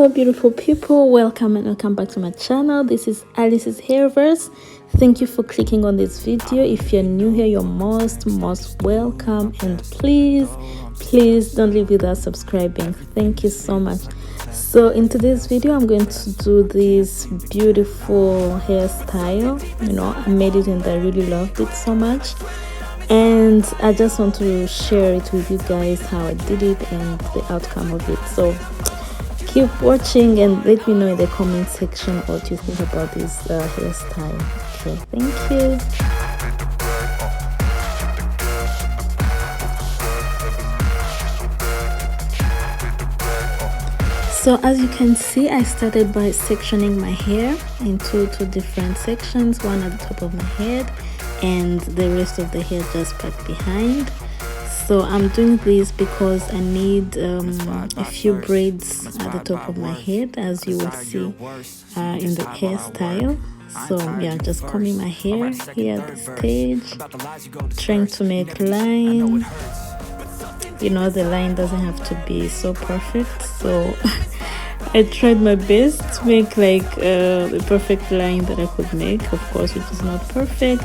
Hello beautiful people, welcome and welcome back to my channel. This is Alice's Hairverse. Thank you for clicking on this video. If you're new here, you're most welcome, and please don't leave without subscribing. Thank you so much. So in today's video I'm going to do this beautiful hairstyle. I made it and I really loved it so much, and I just want to share it with you guys how I did it and the outcome of it. So keep watching and let me know in the comment section what you think about this hairstyle. Okay, thank you. So as you can see, I started by sectioning my hair into two different sections, one at the top of my head and the rest of the hair just back behind. So I'm doing this because I need a few braids at the top of my head, as you will see in the hairstyle. So yeah, just combing my hair here at the stage, trying to make line. The line doesn't have to be so perfect, so I tried my best to make like the perfect line that I could make, of course, which is not perfect.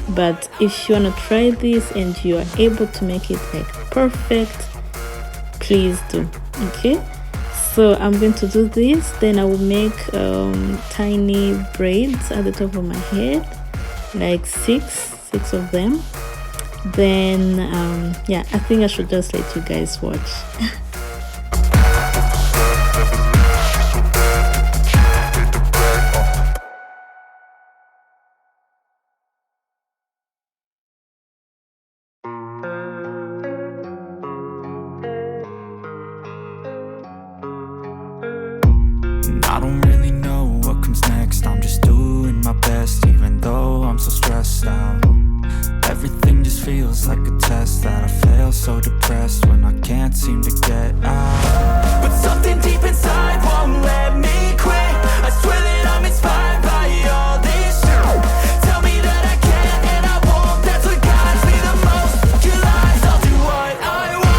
But if you want to try this and you are able to make it like perfect, please do. Okay, so I'm going to do this, then I will make tiny braids at the top of my head, like six of them. Then yeah, I think I should just let you guys watch. I don't really know what comes next. I'm just doing my best, even though I'm so stressed out. Everything just feels like a test that I fail, so depressed when I can't seem to get out. But something deep inside won't let me quit. I swear that I'm inspired by all this shit. Tell me that I can and I won't. That's what guides me the most. Your lies, I'll do what I want.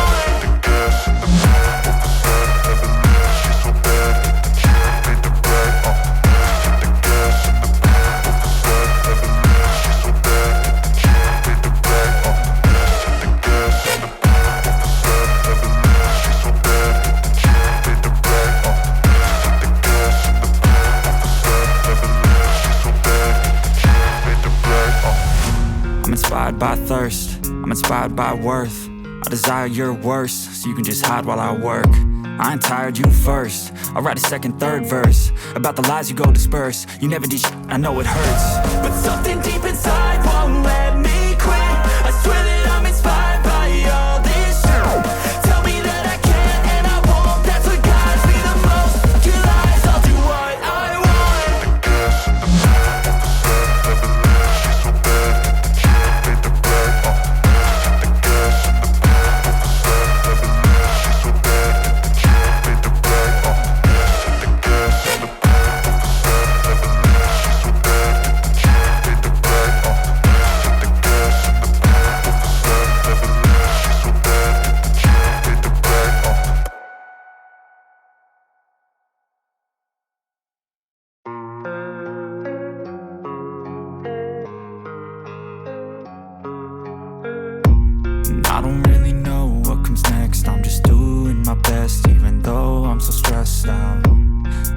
I'm inspired by thirst, I'm inspired by worth. I desire your worst, so you can just hide while I work. I ain't tired, you first. I'll write a second, third verse about the lies you go disperse. You never did shit, I know it hurts. But something deep inside won't let me quit. I swear that I'm inspired by all this shit. Tell me that I can and I won't. That's what guides me the most. Your lies, I'll do what I want. I don't really know what comes next. I'm just doing my best, even though I'm so stressed out.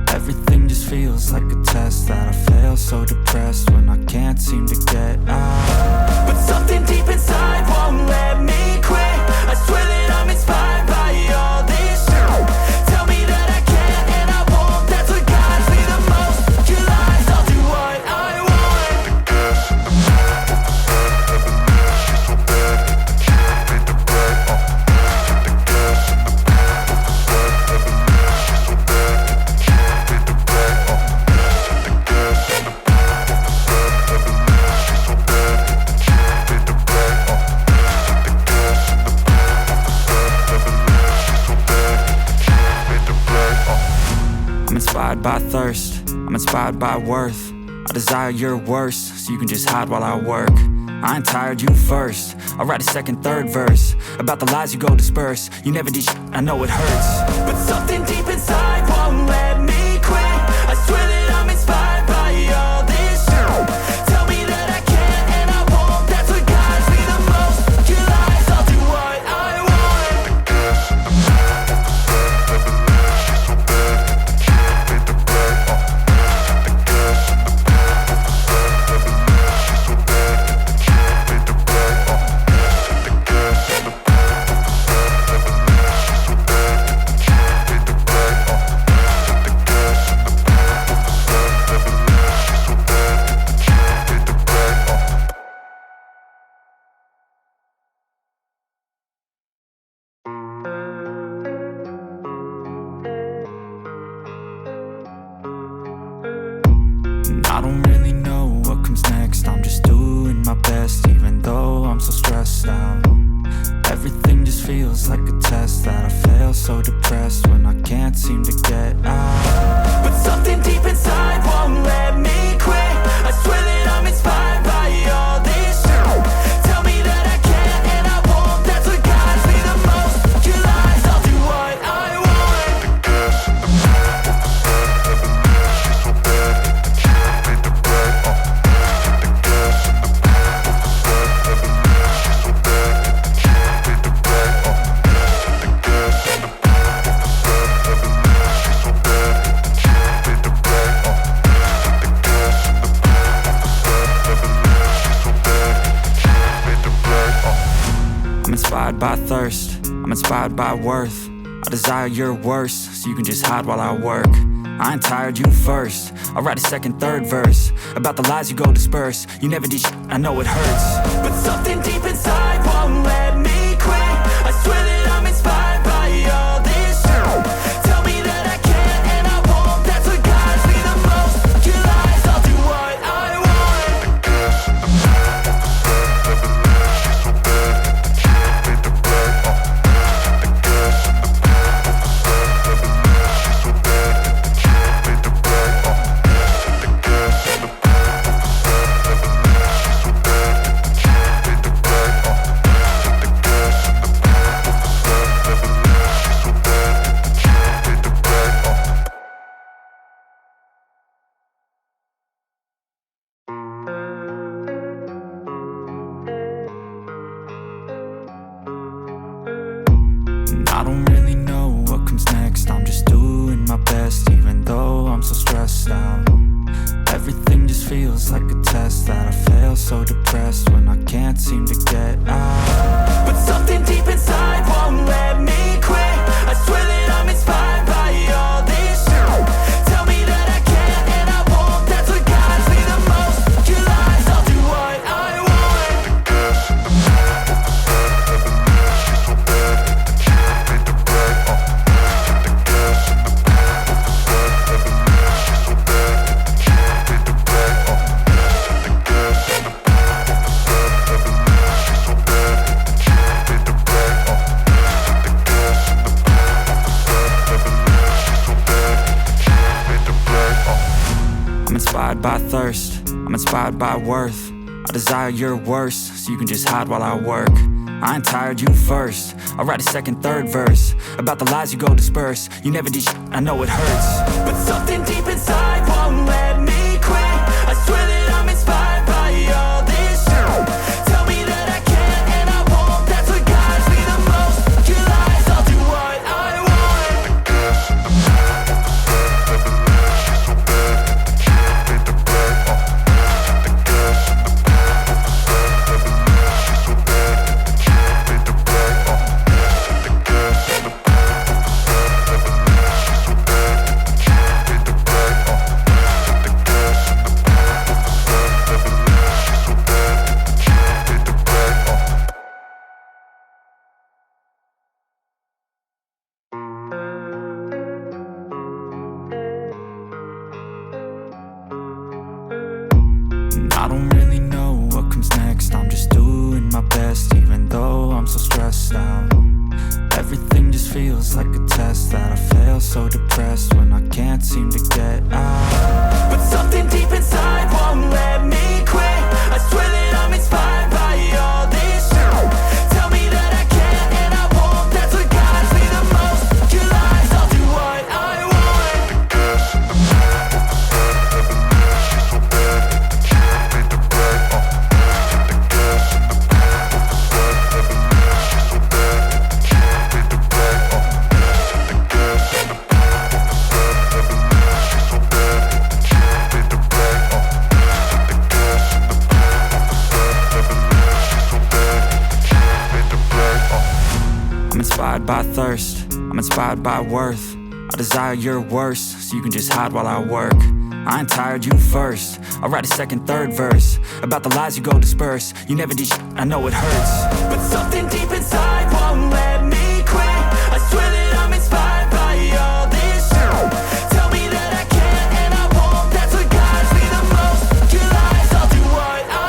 Everything just feels like a test that I fail, so depressed when I can't seem to get out. But something deep inside won't let me quit. I swear that I'm inspired by all this shit. Tell me that I can and I won't. That's what guides me the most. Your lies, I'll do what I want. I'm inspired by thirst, I'm inspired by worth. I desire your worst, so you can just hide while I work. I ain't tired, you first. I'll write a second, third verse about the lies you go disperse. You never did shit, I know it hurts. But something deep inside won't won't let me quit. I swear that I'm inspired by all this shit. Tell me that I can't and I won't. That's what guides me the most. Your lies, I'll do what I want. I don't really know what comes next. I'm just doing my best, even though I'm so stressed out. Everything just feels like a test that I fail, so depressed when I can't seem to get out. But something deep inside won't let me quit. I swear that I'm inspired by all this shit. Tell me that I can't and I won't. That's what guides me the most. Your lies, I'll do what I want. I'm inspired by thirst, I'm inspired by worth. I desire your worst, so you can just hide while I work. I ain't tired, you first. I'll write a second, third verse about the lies you go disperse. You never did shit, I know it hurts. But something deep inside won't let me quit. I swear that I'm inspired by all this shit. Tell me that I can't and I won't. That's what guides me the most. Your lies, I'll do what I want. I don't really know what comes next. I'm just doing my best, even though I'm so stressed out. Everything just feels like a test that I fail, so depressed when I can't seem to get out. But something deep inside won't let me quit. I swear that I'm inspired by all this shit. Tell me that I can't and I won't. That's what guides me the most. Your lies, I'll do what I want. I'm inspired by thirst, I'm inspired by worth. I desire your worst, so you can just hide while I work. I ain't tired, you first. I'll write a second, third verse about the lies you go disperse. You never did shit, I know it hurts. But something deep inside won't let me quit. I swear that I'm inspired by all this shit. Tell me that I can't and I won't. That's what guides me the most. Your lies, I'll do what I want. I don't really know what comes next. I'm just doing my best, even though I'm so stressed out. Everything just feels like a test that I fail, so depressed when I can't seem to get out. But something deep inside won't let me quit. I swear that I'm inspired by all this shit. Tell me that I can't and I won't. That's what guides me the most. Your lies, I'll do what I want. inspired by thirst, I'm inspired by worth. I desire your worst, so you can just hide while I work. I ain't tired, you first. I'll write a second, third verse about the lies you go disperse. You never did shit, I know it hurts, but something deep inside won't let me quit. I swear that I'm inspired by all this shit. Tell me that I can't and I won't. That's what guides me the most. Your lies, I'll do what I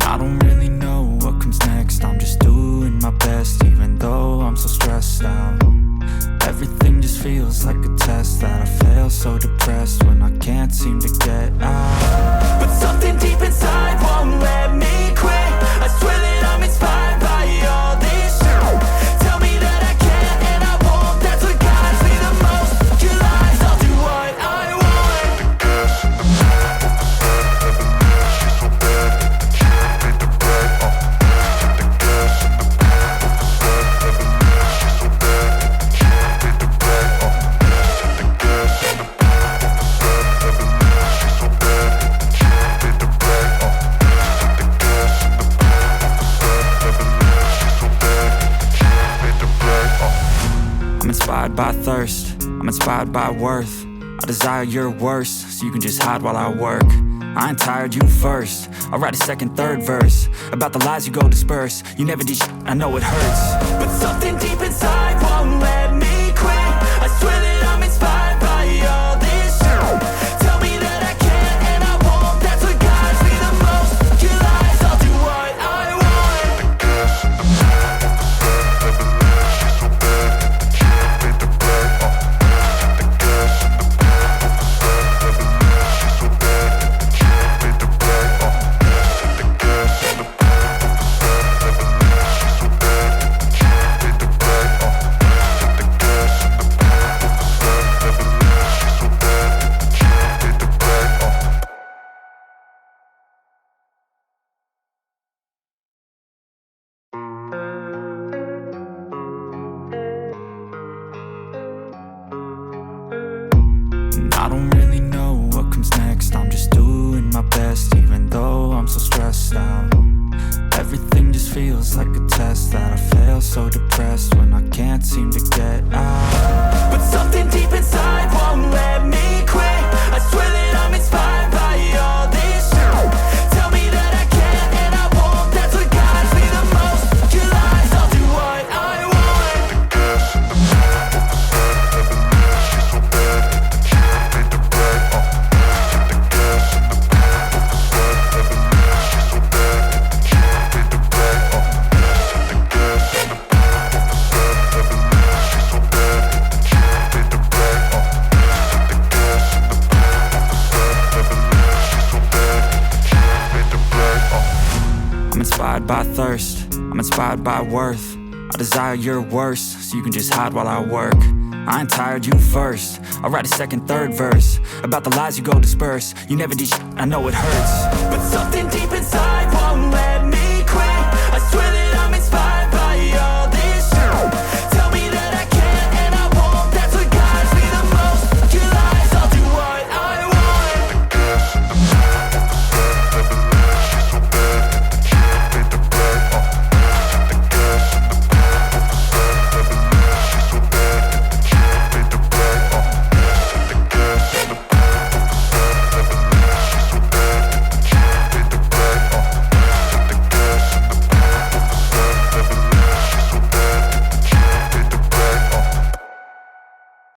I don't really know what comes next. I'm just doing my best, even though I'm so stressed out. Everything just feels like a test that I fail, so depressed when I can't seem to get out. But something deep inside won't let me quit. I swear that I'm inspired by all this shit. Tell me that I can't and I won't. That's what guides me the most. Your lies, I'll do what I want. I'm inspired by thirst, I'm inspired by worth. I desire your worst, so you can just hide while I work. I ain't tired, you first. I'll write a second, third verse about the lies you go disperse. You never did shit, I know it hurts, but something deep inside won't let me quit. I swear that I'm inspired by all this shit. Tell me that I can't and I won't. That's what guides me the most. Your lies, I'll do what I want. I don't really know what comes next. I'm just doing my best, even though I'm so stressed out. Everything just feels like a test that I fail, so depressed when I can't seem to get out. But something deep inside won't let me quit. I swear that I'm inspired by all this shit. Tell me that I can't and I won't. That's what guides me the most. Your lies, I'll do what I want. I'm inspired by thirst, I'm inspired by worth. I desire your worst, so you can just hide while I work. I ain't tired, you first. I'll write a second, third verse about the lies you go disperse. You never did shit, I know it hurts, but something deep inside